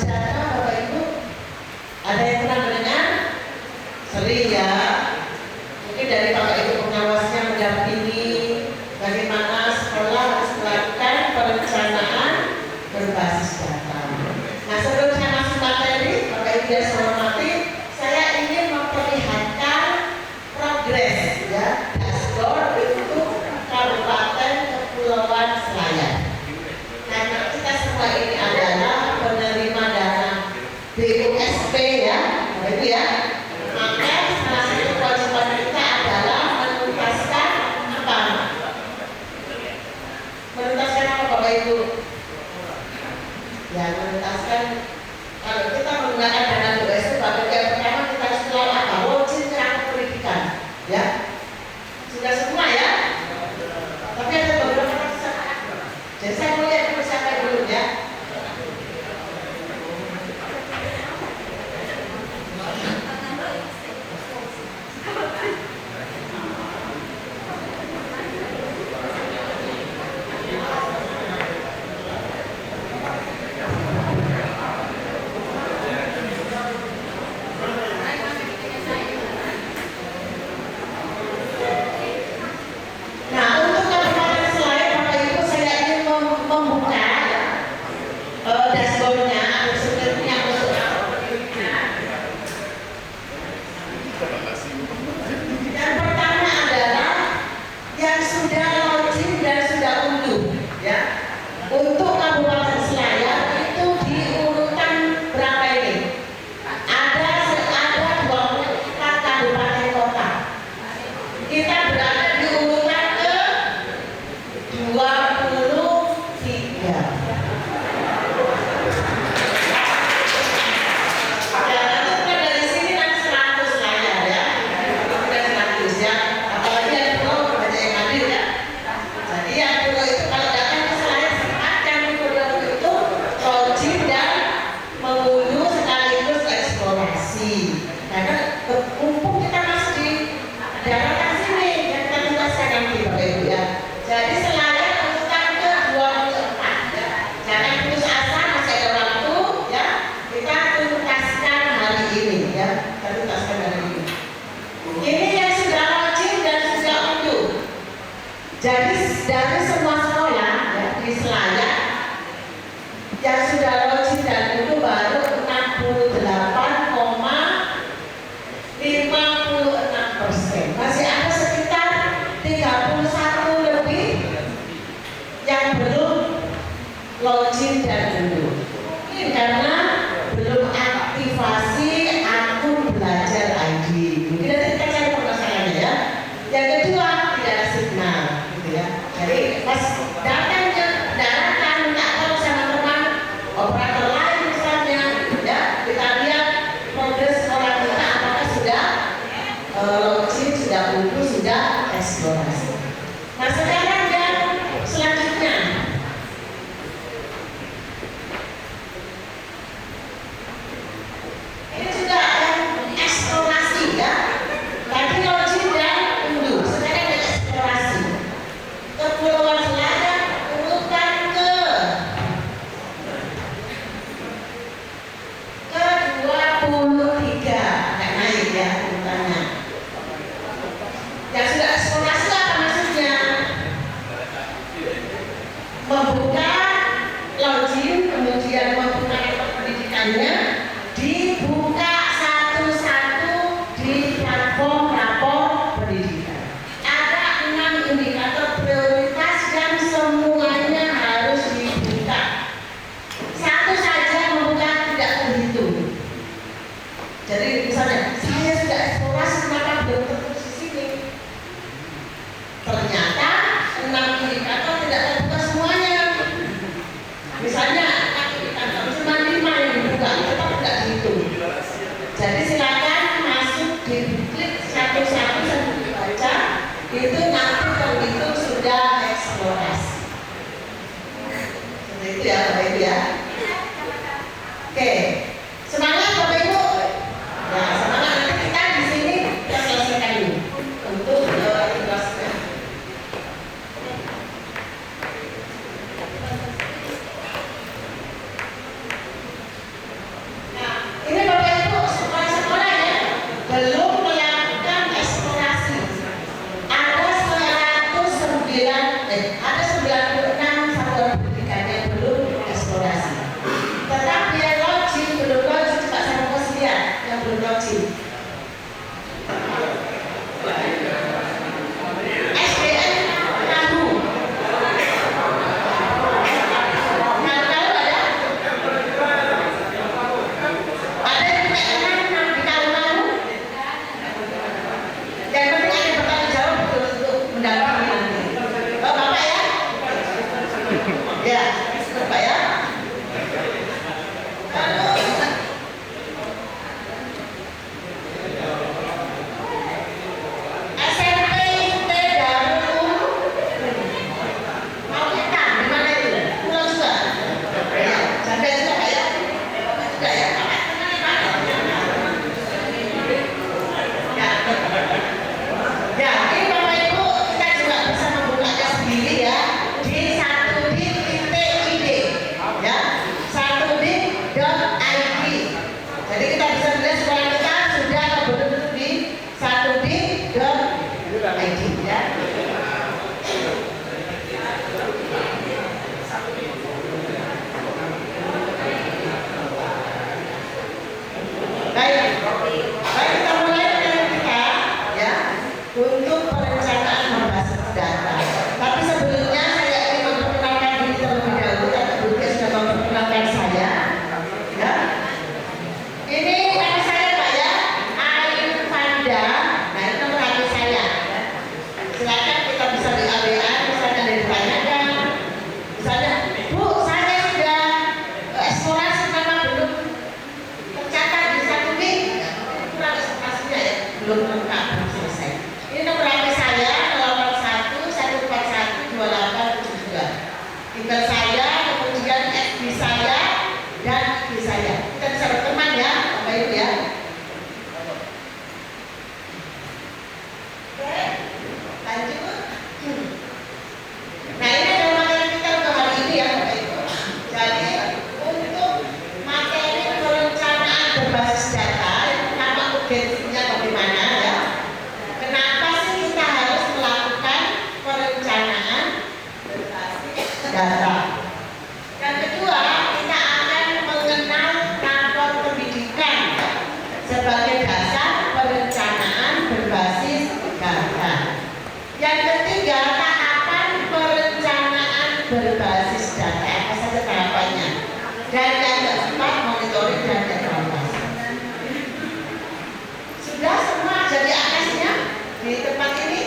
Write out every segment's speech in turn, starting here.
berbasis data, Bapak Ibu, ada yang pernah mendengar? Sering ya. Mungkin dari Bapak Ibu pengawasnya mendampingi bagaimana sekolah harus melakukan perencanaan berbasis data. Nah, sebelum saya masuk materi, Bapak Ibu yang saya hormati, saya ingin memperlihatkan progres ya, dashboard untuk Kabupaten Kepulauan Selayar. Karena kita semua ini adalah penerima dana BUSP ya, Bapak Ibu ya. Maka salah satu kewajiban kita adalah menuntaskan apa? Menuntaskan apa, Bapak Ibu? Ya, menuntaskan. Kalau kita menggunakan dana BUSP, Bapak Ibu, yang pertama kita harus tahu apa? Wajib kerangka pendidikan, ya. Sudah semua ya. Tapi ada beberapa persyaratan. Jadi saya mau lihat persyaratan dulu ya. Untuk Kabupaten Selayar itu diurutan berapa ini? Ada 24 kabupaten kota. Kita berada di urutan ke 23. Ya, nanti bukan dari sini nanti 100 Selayar ya. Bukan 100 ya. Apalagi yang pulau banyak yang hadir ya. Jadi yang pulau itu kalau datang ke Selayar login dan mengunduh sekaligus eksplorasi. Karena mumpung kita masih di daratan sini yang kita tuntaskan nanti, Bapak Ibu ya. Jadi Selayar urutan ke 24 ya. Jangan putus asa, masih ada waktu ya. Kita tuntaskan hari ini ya. Kita tuntaskan hari ini. Ini yang sudah login dan sudah unduh. Jadi dari semua sekolah ya, di Selayar yang sudah login dan itu baru 68,56%. Masih ada sekitar 31 lebih yang belum login dan unduh. Ini karena belum aktivasi akun belajar ID. Mungkin nanti kita cari permasalahannya ya. Yang kedua, tidak ada signal, gitu ya. Jadi pas datang ke daratan nggak tahu sama teman operator lain misalnya, ya kita lihat progres orang kita apakah sudah login, sudah unduh, sudah eksplorasi. Nah sekarang yang selanjutnya, ini juga yang eksplorasi ya. Tadi login dan unduh, sekarang yang eksplorasi. Kepulauan Selayar urutan ke 23, nggak naik ya urutannya. Yang sudah eksplorasi apa maksudnya? Membuka login, kemudian membuka rekod pendidikannya, dibuka satu-satu di platform rapor pendidikan. Ada 6 indikator prioritas yang semuanya harus dibuka. Satu saja membuka tidak terhitung. Jadi misalnya saya sudah eksplorasi, kenapa belum tertulis di sini? Ternyata 6 indikator tidak terbuka semuanya. Misalnya indikator cuma 5 yang dibuka. Jadi kita bisa melihat sekolah kita sudah betul-betul di satu di .id ya. Baik, kita mulai dengan kita ya untuk perencanaan berbasis data. Tapi sebelumnya saya ingin memperkenalkan diri terlebih dahulu karena Bu Tia sudah memperkenalkan saya. Ya, ini nama saya Pak ya, Ain Fanda. Nah ini nomor HP saya. Silakan kita bisa di ABA, misalnya ada ditanyakan, misalnya Bu saya sudah eksplorasi nama belum tercatat di satu link, kurang eksplorasinya ya, belum lengkap, belum selesai. Ini nomor HP saya 081 141 2872. Email saya, kemudian FB saya dan IG saya. Kita bisa berteman ya, Bapak Ibu ya. Oke, lanjut. Nah ini adalah materi kita untuk hari ini ya Bapak Ibu. Jadi untuk materi perencanaan berbasis data, yang pertama urgensinya bagaimana ya. Kenapa sih kita harus melakukan perencanaan berbasis data? Yang kedua, kita akan mengenal rapor pendidikan sebagai dasar perencanaan berbasis data. Yang ketiga, tahapan perencanaan berbasis data, apa saja tahapannya. Dan yang keempat, monitoring dan evaluasi. Sudah semua jadi atasnya di tempat ini?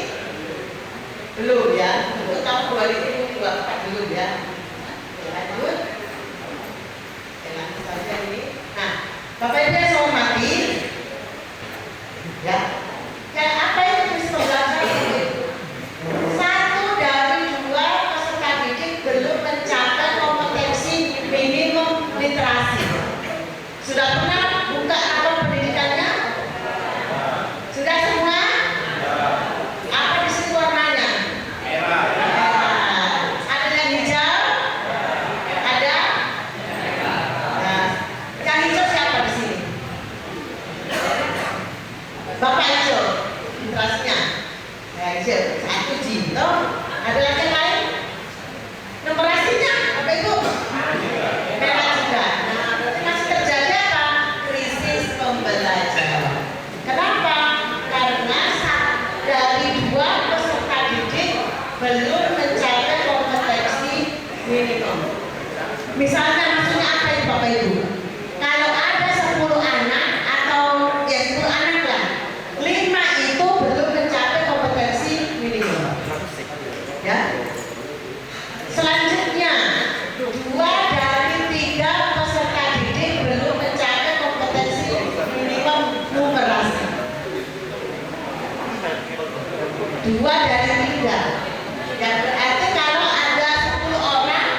Belum ya, untuk tahun 2024 belum ya. Oke, lanjut. Oke, lanjut saja ini. Nah, Bapak Ibu yang saya hormati, ya, kayak apa itu prinsip pembelajaran ini? Satu dari dua peserta didik belum mencapai kompetensi minimum literasi. Sudah pernah buka rapor pendidikannya? Sudah semua? Apa di situ warnanya? Merah. Ada yang hijau? Ada? Nah, yang hijau siapa di sini? Bapak hijau, literasinya. Ya, hijau. Satu jino. Ada lagi yang lain? Numerasinya, Bapak Ibu? Merah juga. Nah, berarti masih terjadi apa? Krisis pembelajaran. Kenapa? Karena dari dua peserta didik belum mencapai kompetensi minimum. Misalnya maksudnya apa itu Bapak Ibu? Kalau ada 10 anak atau ya 10 anak lah, 5 itu belum mencapai kompetensi minimum. Ya. Selanjutnya, 2 dari 3 peserta didik belum mencapai kompetensi minimum numerasi. 2 dari 3. Yang berarti kalau ada 10 orang,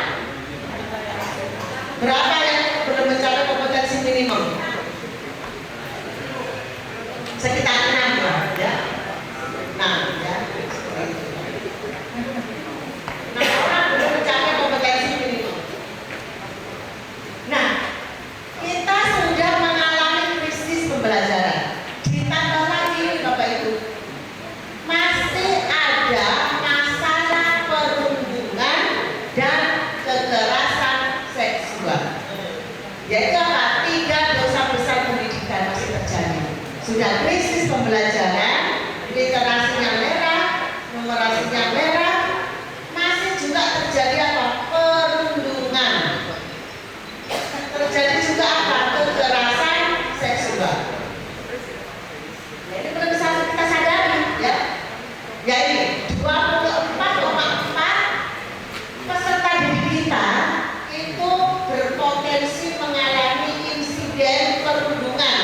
berapa yang belum mencapai kompetensi minimum? Sekitar 6 ya. 6 ya. 6 orang belum mencapai kompetensi minimum. Nah, kita sudah mengalami krisis pembelajaran. Ditambah lagi Bapak Ibu, masih ada masalah perundungan dan kekerasan seksual. Yaitu apa? 3 dosa besar pendidikan masih terjadi. Sudah krisis pembelajaran, literasinya merah, numerasinya merah, masih juga terjadi apa? Perundungan. Terjadi juga apa? Kekerasan seksual. Ini perlu bisa kita sadari ya. Ya ini 24,4 peserta didik kita itu berpotensi mengalami insiden perundungan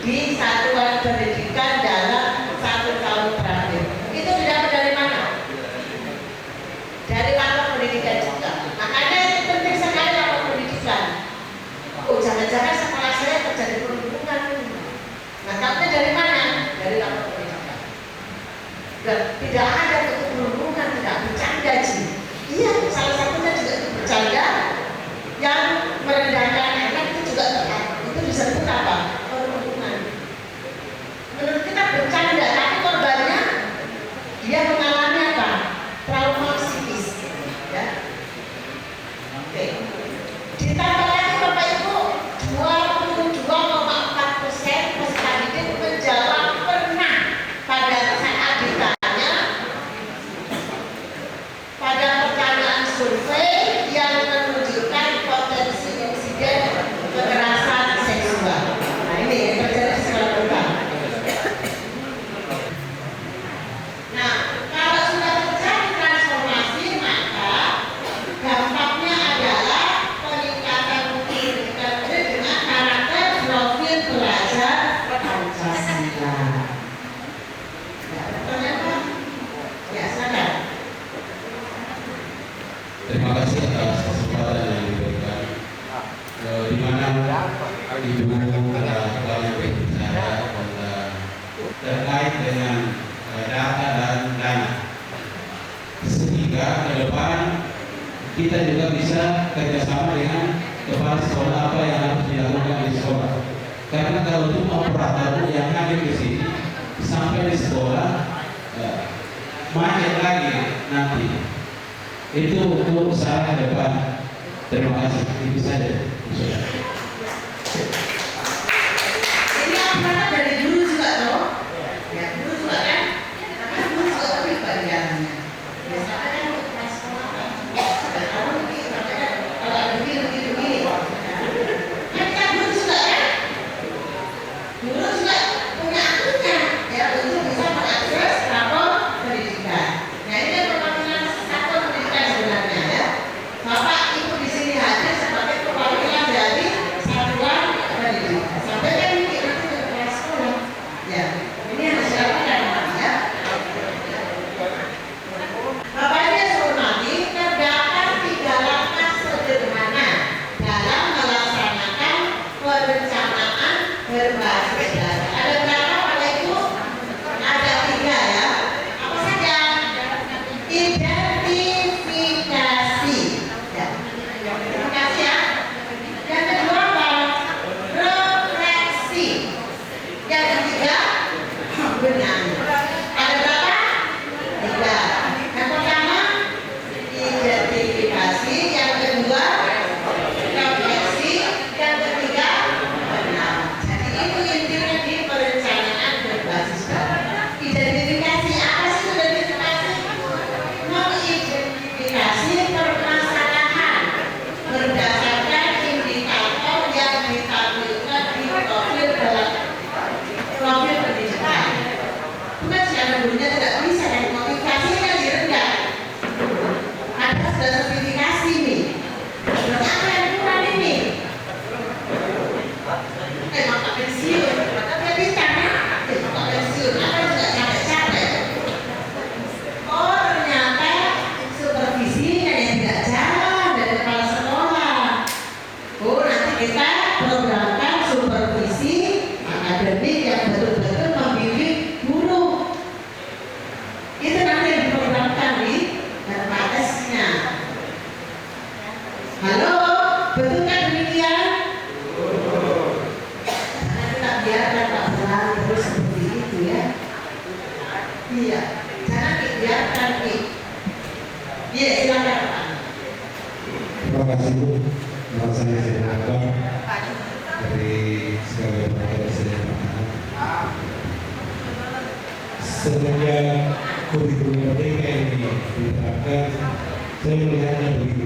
di satuan pendidikan dalam 1 tahun terakhir. Itu didapat dari mana? Dari lapor pendidikan juga. Makanya itu penting sekali lapor pendidikan. Oh, jangan-jangan sekolah saya terjadi perundungan. Nah, tahunya dari mana? Dari lapor pendidikan. Dan tidak ada perundungan, tidak bercanda sih. Iya, salah satunya juga itu bercanda yang merendahkan anak itu juga itu disebut apa? ada kembali berbicara terkait dengan data dan dana, sehingga ke depan kita juga bisa kerjasama dengan kepala sekolah apa yang harus dilakukan di sekolah. Karena kalau cuma operator yang hadir ke sini sampai di sekolah macet lagi nanti. Itu untuk usaha ke depan. Terima kasih. Itu saja. Ini amanah dari guru juga toh? Ya, guru juga kan? Karena guru juga tapi bagiannya. Biasanya kan untuk kelas sekolah kan. Kalau begini, kalau ada begini. Kan kita guru juga kan? Guru juga punya akunnya ya untuk bisa mengakses rapor pendidikan. Nah ini perwakilan satuan pendidikan sebenarnya ya. Bapak Ibu di sini hadir sebagai perwakilan dari satuan pendidikan. Sampai kan ini nanti ke kepala sekolah. Ya, ini harus dilakukan ya. Bapak Ibu yang saya hormati, terdapat 3 langkah sederhana dalam melaksanakan perencanaan berbasis data. Ada berapa Bapak Ibu? Ada 3 ya. Apa saja? Identifikasi. Ya. Terima kasih ya. Yang kedua apa? Refleksi. Yang ketiga, benar. Ada berapa? 3. Yang pertama, identifikasi. Yang kedua, refleksi. Yang ketiga, benar. Jadi itu intinya di perencanaan berbasis data. Identifikasi apa sih identifikasi? Mengidentifikasi permasalahan berdasarkan indikator yang ditampilkan di profil pendidikan. Bukan secara gurunya tidak bisa dan motivasinya kan rendah. Ada sudah sertifikasi nih. Berarti apa yang kurang ini? Maka pensiun, maka dia bintang ya. Maka pensiun, apa juga capek-capek. Oh ternyata supervisinya yang tidak jalan dari kepala sekolah. Oh nanti kita programkan supervisi akademik yang betul-betul membimbing guru. Itu nanti yang diprogramkan di database-nya. Halo, betul kan demikian? Jangan kita biarkan Pak Bulan terus seperti itu ya. Iya, jangan dibiarkan nih. Iya, silakan Pak. Terima kasih Bu. Nama saya Zainal dari sebagai perwakilan SDM. Semenjak kurikulum merdeka ini diterapkan, saya melihatnya begitu.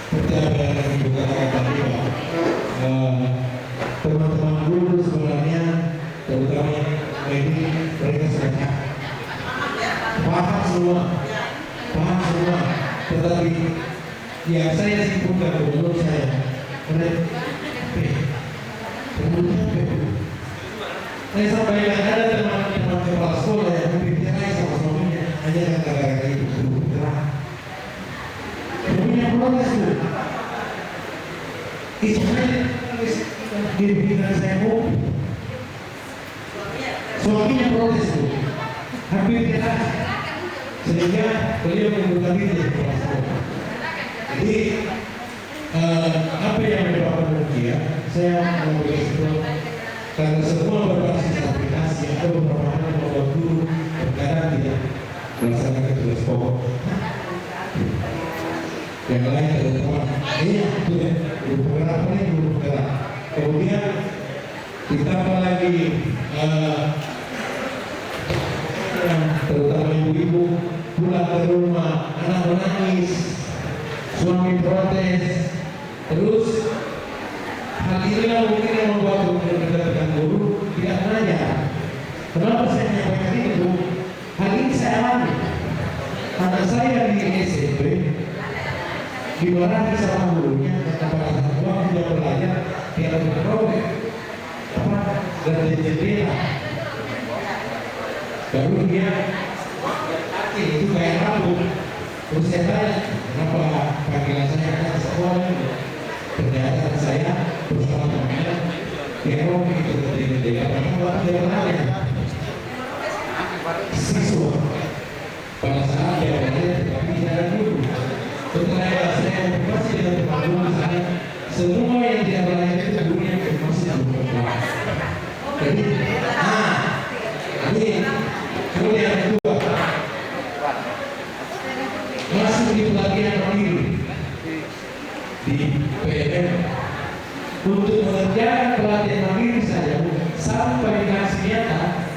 Seperti apa yang Ibu katakan tadi Pak, teman-teman guru sebenarnya terutama ini mereka sudah paham semua, tetapi yang saya simpulkan menurut saya saya sampaikan ada teman-teman kepala sekolah yang berbicara sama suaminya hanya dengan kata-kata itu bergerak. Punya protes itu. Itu di pikiran saya mau. Suaminya protes itu. Hampir keras. Sehingga beliau mengundurkan diri dari kepala sekolah. Jadi apa yang menyebabkan demikian? Saya mau beritahu karena semua berbasis aplikasi atau beberapa hal membuat guru terkadang tidak melaksanakan tugas pokok. Yang lain ada teman, itu ya, guru penggerak ini guru penggerak. Kemudian ditambah lagi terutama ibu-ibu pulang ke rumah, anak menangis, suami protes, terus hal inilah mungkin yang membuat rekan-rekan guru tidak menanya. Kenapa saya menyampaikan itu? Hal ini saya alami. Anak saya di SMP dimarahi sama gurunya karena pada saat waktu dia belajar dia lebih berprotes. dari jendela. Baru dia kaki itu kayak rambut. Terus saya tanya, kenapa panggilan saya ada sekolah ini? Ternyata saya bersama temannya dia mau begitu dari jendela. Karena waktu dia kenalnya siswa pada saat dia belajar tetapi tidak dulu. Setelah saya masih dengan teman dulu saya semua yang dia belajar itu dunia masih belum kelar. Jadi, ini kemudian yang kedua masuk di pelatihan mandiri di PNM untuk mengerjakan pelatihan mandiri saja sampai dikasih nyata.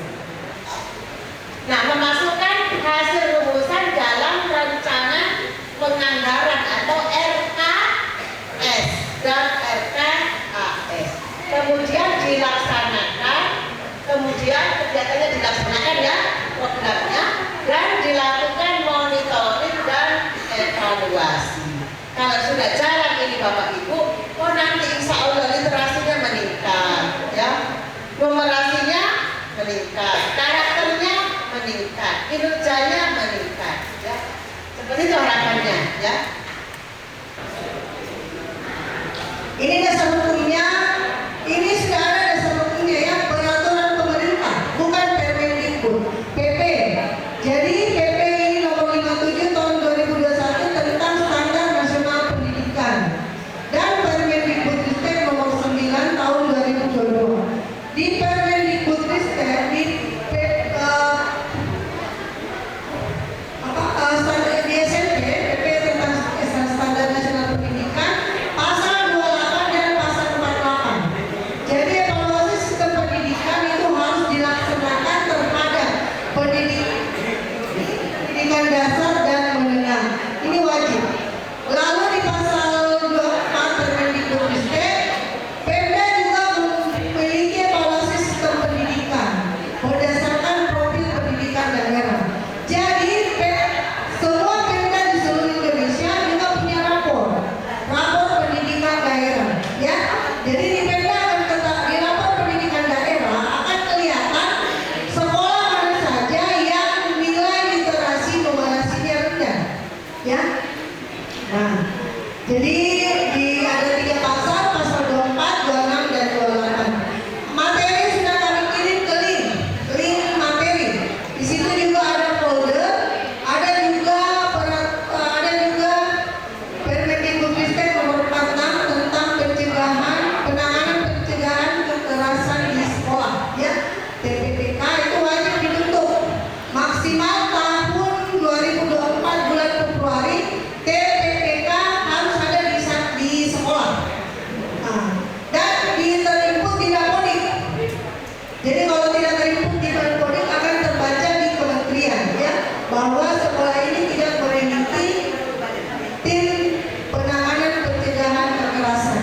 Nah, memasukkan hasil rumusan dalam rancangan penganggaran atau RKS dan RKAS. Kemudian dilaksanakan, kemudian kegiatannya dilaksanakan ya, programnya, dan dilakukan monitoring dan evaluasi. Kalau sudah jalan ini Bapak Ibu, nanti insya Allah literasinya meningkat, ya, numerasinya meningkat, karakternya meningkat, kinerjanya meningkat, ya. Seperti itu harapannya, ya. Ini dasar hukumnya, ini sudah ada dasar hukumnya ya, peraturan pemerintah, bukan Permendikbud, PP. Jadi PP ini nomor 57 tahun 2021 tentang standar nasional pendidikan dan Permendikbudristek nomor 9 tahun 2022. Di Permendikbudristek di di SMP, PP tentang standar nasional pendidikan, pasal 28 dan pasal 48. Jadi evaluasi sistem pendidikan itu harus dilaksanakan terhadap pendidikan dasar dan menengah. Ini wajib. Lalu di pasal 24 Permendikbudristek, Pemda juga memiliki evaluasi sistem pendidikan berdasarkan profil pendidikan daerah. Jadi semua Pemda di seluruh Indonesia juga punya rapor pendidikan daerah, ya. Jadi di Pemda akan tetap di rapor pendidikan daerah akan kelihatan sekolah mana saja yang nilai literasi numerasinya rendah, ya. Nah, jadi ada 3 pasal, pasal 24, 26 dan 28. Materi sudah kami kirim ke link materi. Di situ juga ada folder, ada juga Permendikbudristek nomor 46 tentang penanganan pencegahan kekerasan di sekolah, ya. TPPK itu wajib dibentuk maksimal tahun 2024 bulan Februari. TPPK harus ada di sekolah. Nah, dan terinput di Dapodik. Jadi kalau tidak terinput di Dapodik akan terbaca di kementerian, ya, bahwa sekolah ini tidak memiliki tim penanganan pencegahan kekerasan.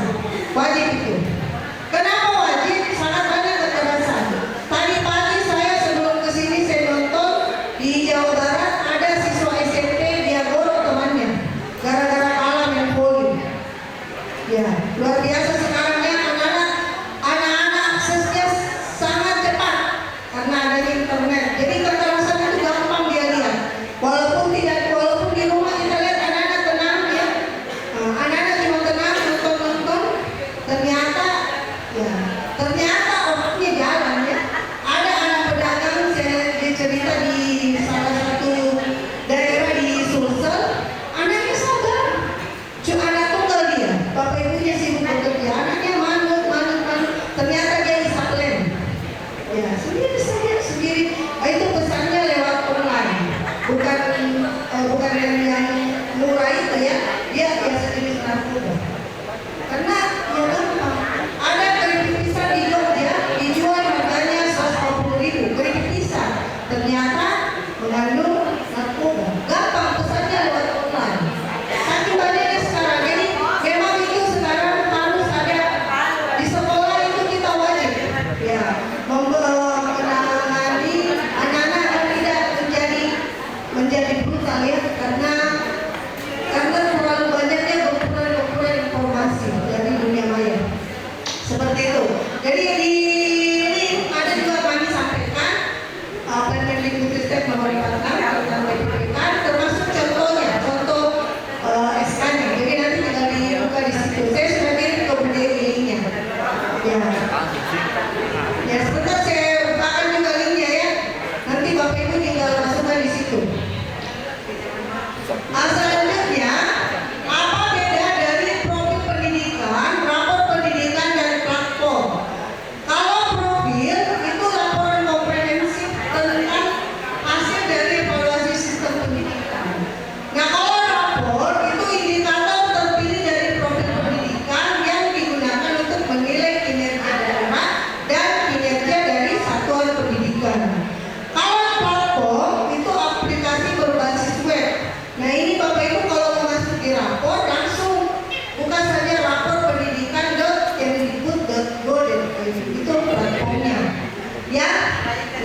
Wajib itu. Kenapa wajib? Sangat banyak kekerasan. Tadi pagi saya sebelum kesini saya nonton di Jawa Barat ada siswa SMP dia gorok temannya gara-gara kalah main voli. Ya, luar biasa sekarang ya anak-anak aksesnya sangat cepat karena adanya internet.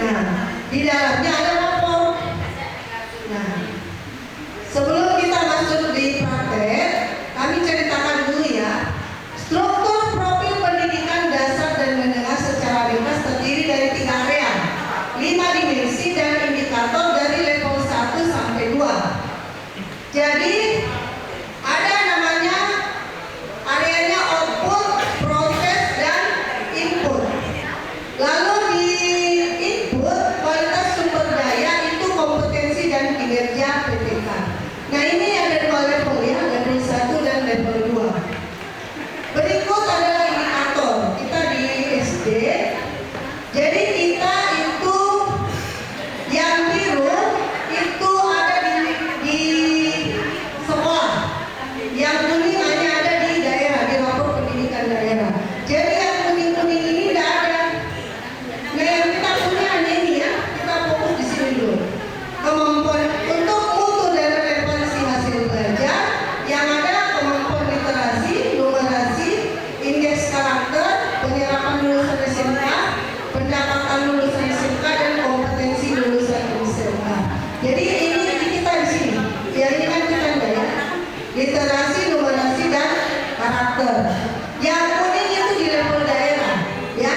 Nah, di dalamnya ada rapor. Nah, sebelum kita masuk di praktek, kami ceritakan dulu ya. Struktur profil pendidikan dasar dan menengah secara ringkas terdiri dari 3 area, 5 dimensi dan indikator dari level 1 sampai 2. Jadi ada namanya areanya output, proses, dan input. Lalu di input, kualitas sumber daya itu kompetensi dan kinerja PPK. Nah, ini ada 2 level ya, level 1 dan level 2. Berikut adalah indikator kita di SD. Jadi kita itu yang biru itu ada di sekolah, yang kuning hanya ada di daerah, di rapor pendidikan daerah. Jadi yang kuning-kuning ini tidak ada. Nah, yang kita punya hanya ini ya, kita fokus di sini dulu. Kemampuan untuk mutu dan relevansi hasil belajar, yang ada kemampuan literasi, numerasi, indeks karakter, penyerapan lulusan SMK, pendapatan lulusan SMK, dan kompetensi lulusan SMK. Jadi ini kita di sini. Yang ini kan kita enggak ya. Literasi, numerasi, dan karakter. Yang kuning itu di level daerah, ya.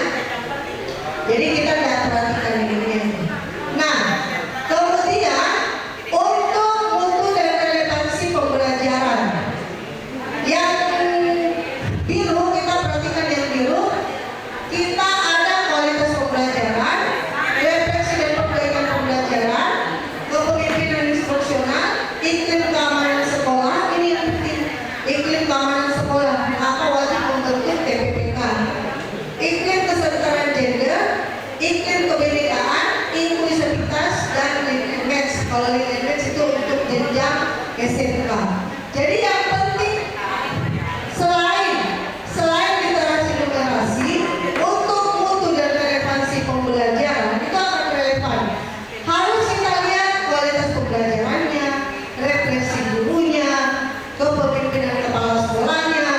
Jadi kita tidak perhatikan ini. Nah, kemudian untuk mutu dan relevansi pembelajaran, yang biru kita perhatikan yang biru, kita ada kualitas pembelajaran, refleksi dan perbaikan pembelajaran, kepemimpinan instruksional, iklim keamanan sekolah. Ini yang penting, iklim keamanan sekolah, maka wajib membentuk TPPK. Iklim kesetaraan gender, iklim kebinekaan, inklusivitas, dan learning match. Kalau learning match itu untuk jenjang SMK. Jadi yang penting selain literasi numerasi, untuk mutu dan relevansi pembelajaran itu akan relevan. Harus kita lihat kualitas pembelajarannya, refleksi gurunya, kepemimpinan kepala sekolahnya,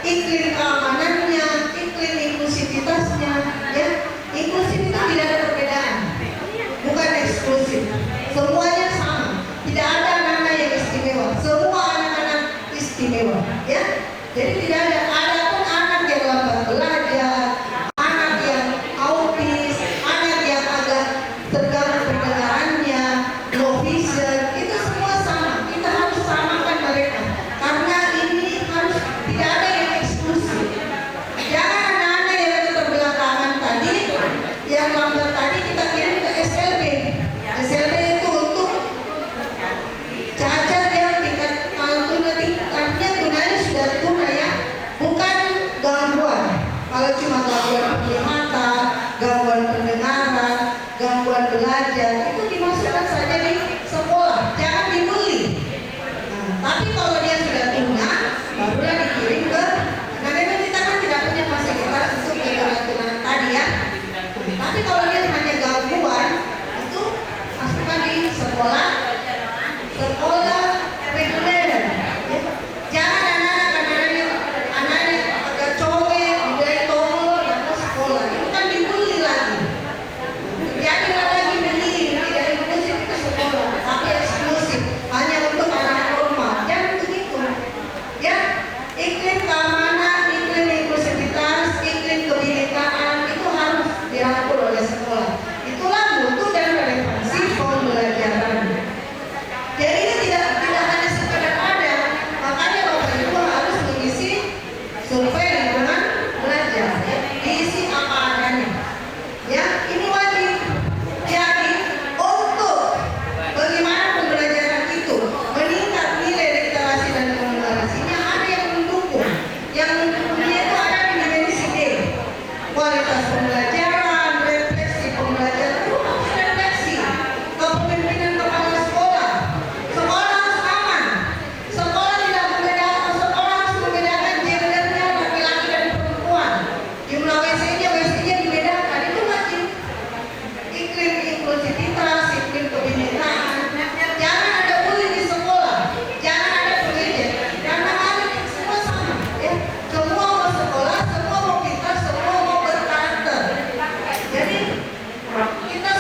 iklim keamanannya, iklim inklusivitasnya, ya. Inklusif itu tidak ada perbedaan, bukan eksklusif. Semuanya sama, tidak ada anak-anak yang istimewa. Semua anak-anak istimewa, ya. Jadi tidak ada pun anak yang lambat belajar, anak yang autis, anak yang agak terganggu pendengarannya, low vision, itu semua sama. Kita harus samakan mereka, karena ini harus tidak ada yang eksklusif. Jangan anak-anak yang keterbelakangan tadi, yang lambat tadi kita kirim ke SLB. SLB itu untuk cacat yang tingkat tingkatnya tunanya sudah tuna ya, bukan gangguan. Kalau cuma gangguan penglihatan, gangguan pendengaran, gangguan belajar, itu dimasukkan saja di sekolah, jangan dibully. Nah, tapi kalau dia sudah tuna, barulah dikirim ke. Nah, memang kita kan tidak punya fasilitas untuk kegiatan tadi ya. Tapi kalau dia hanya gangguan, itu masukkan di sekolah reguler. Ya. Jangan anak-anak agak cowek, budaya tolol, dan ke sekolah. Itu kan dibully lagi. Jadi lagi beli, tidak inklusif ke sekolah, tapi eksklusif hanya untuk anak normal. Jangan begitu. Ya, iklim keamanan, iklim inklusivitas, iklim kebinekaan itu harus dirangkul oleh sekolah. Itulah mutu dan relevansi pembelajaran. Jadi ini tidak hanya sekedar ada, makanya Bapak Ibu harus mengisi survei lingkungan belajar, ya. Diisi apa adanya. Ya, ini wajib. Jadi untuk bagaimana pembelajaran itu meningkat nilai literasi dan numerasinya, ada yang mendukung. Yang mendukungnya itu ada di dimensi D. Kualitas pembelajaran, refleksi pembelajaran itu harus refleksi. Kepemimpinan kepala sekolah. Sekolah harus aman. Sekolah tidak membedakan, sekolah harus membedakan gendernya laki-laki dan perempuan. Jumlah WC-nya dibedakan, itu wajib. Iklim inklusivitas, iklim kebinekaan. Jangan ada bully di sekolah, jangan ada pengejek, karena ada semua sama, ya. Semua mau sekolah, semua mau pintar, semua mau berkarakter. Jadi kita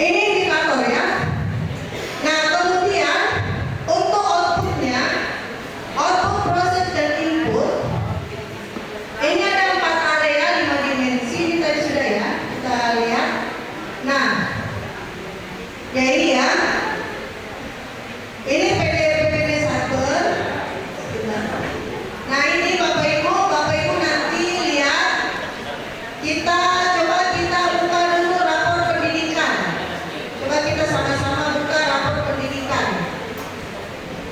Ini indikator ya. Nah, kemudian untuk outputnya, output proses dan input, ini ada 4 area 5 dimensi. Ini tadi sudah ya kita lihat. Nah, ya ini ya. Ini PDB cycle. Nah, ini Bapak Ibu nanti lihat. Kita buka dulu rapor pendidikan. Coba kita sama-sama buka rapor pendidikan.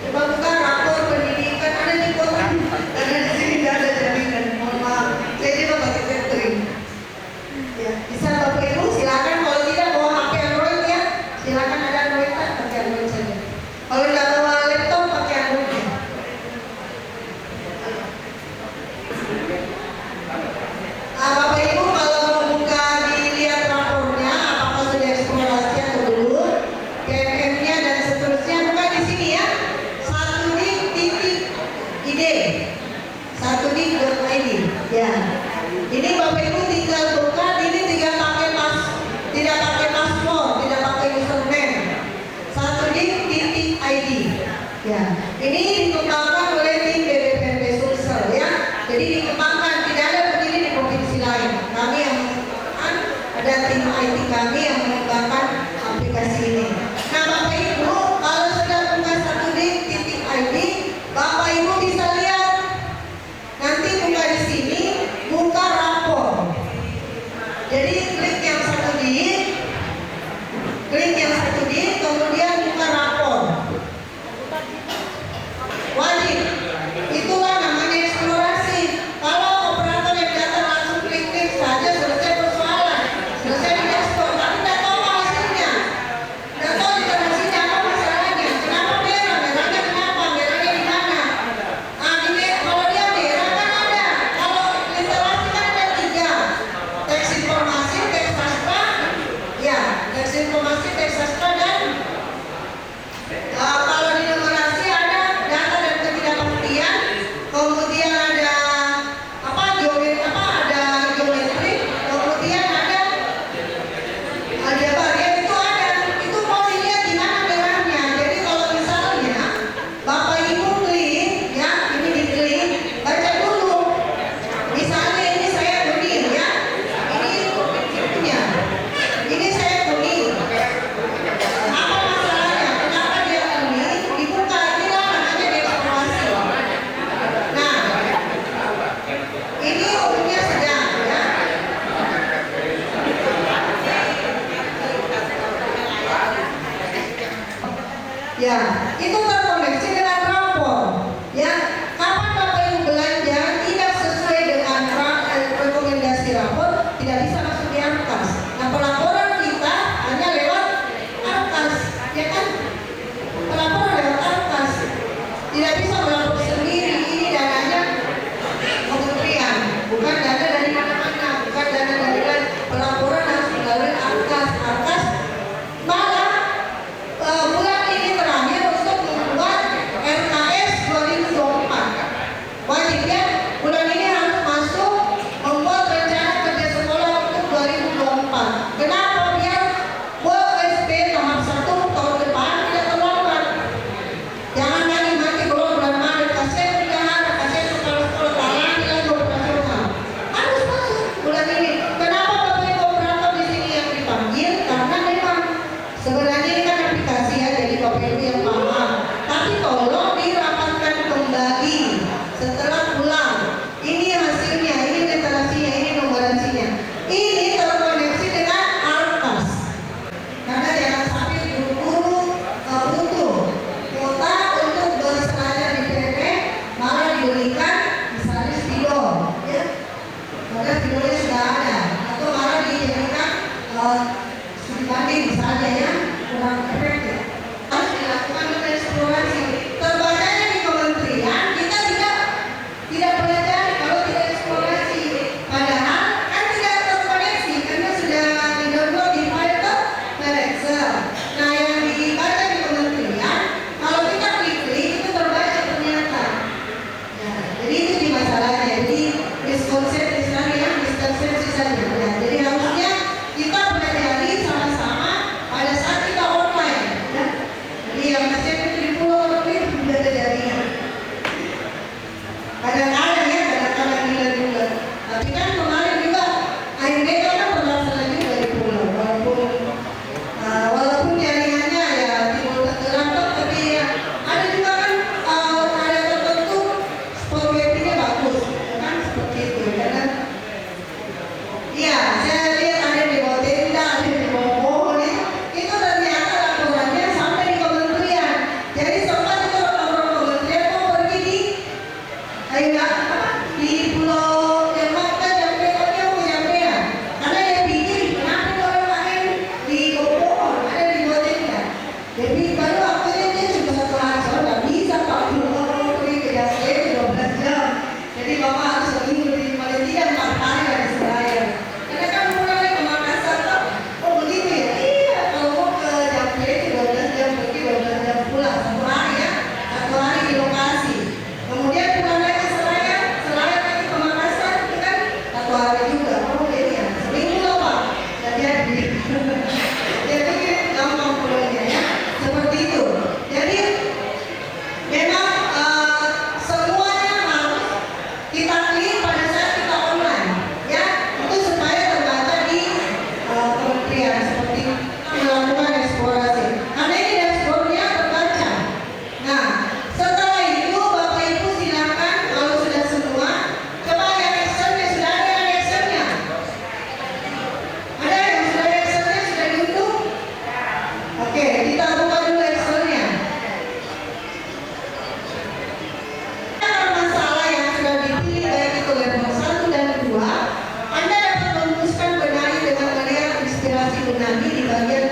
Coba buka rapor pendidikan. Ada di kotak. Karena di sini tidak ada jaminan. Mohon maaf. Saya coba pakai filtering. Ya, bisa Bapak Ibu silakan. Kalau tidak bawa HP Android ya, silakan. Ada Android kan, pakai Android saja. Kalau tidak bawa laptop, pakai Android ya. Bapak Ibu kalau mau buka dilihat rapornya, apakah sudah eksplorasi atau belum, KMM-nya dan seterusnya, buka di sini ya. 1dik.id, 1dik.id. Ya, ini Bapak Ibu tinggal buka. Ini tidak pakai password, tidak pakai username. 1dik.id. Ya, ini dikembangkan oleh tim BPPT Sulsel ya. Jadi dikembangkan, tidak ada begini di provinsi lain. Kami yang mengembangkan, ada tim IT kami yang mengembangkan aplikasi ini. Nah, Bapak Ibu, kalau sudah buka 1dik.id, Bapak Ibu bisa lihat. Nanti buka di sini, buka rapor. Jadi klik yang 1dik, kemudian buka rapor. Wajib. Itulah namanya eksplorasi. Kalau operator yang datang langsung klik-klik saja, selesai persoalan, selesai diekspor, tapi tidak tahu hasilnya, tidak tahu interaksinya apa masalahnya, kenapa merah, merahnya kenapa, merahnya di mana. Kalau dia merah kan ada, kalau literasi kan ada 3, teks informasi, teks sastra, ya, teks informasi, teks sastra dan kalau di numerasi ada data dan ketidakpastian, kemudian ada geometri, kemudian ada varian itu ada. Itu mau dilihat di mana merahnya. Jadi kalau misalnya Bapak Ibu klik ya, ini diklik, baca dulu. Misalnya ini saya kuning ya, ini itunya, ini saya kuning. Apa masalahnya? Kenapa dia kuning? Dibuka, inilah namanya demonstrasi. Nah, ini umumnya sedang ya. Ya, itu terkoneksi dengan rapor. Ya, kapan Bapak Ibu belanja tidak sesuai dengan rekomendasi rapor, tidak bisa langsung diangkas. Nah, pelaporan kita hanya lewat angkas, ya kan? Pelaporan lewat angkas, tidak bisa melapor sendiri. Ini dananya kementerian, bukan dana dari mana-mana, bukan dana dari lain. Pelaporan harus melalui angkas. Malah bulan ini terakhir untuk Nabi di bagian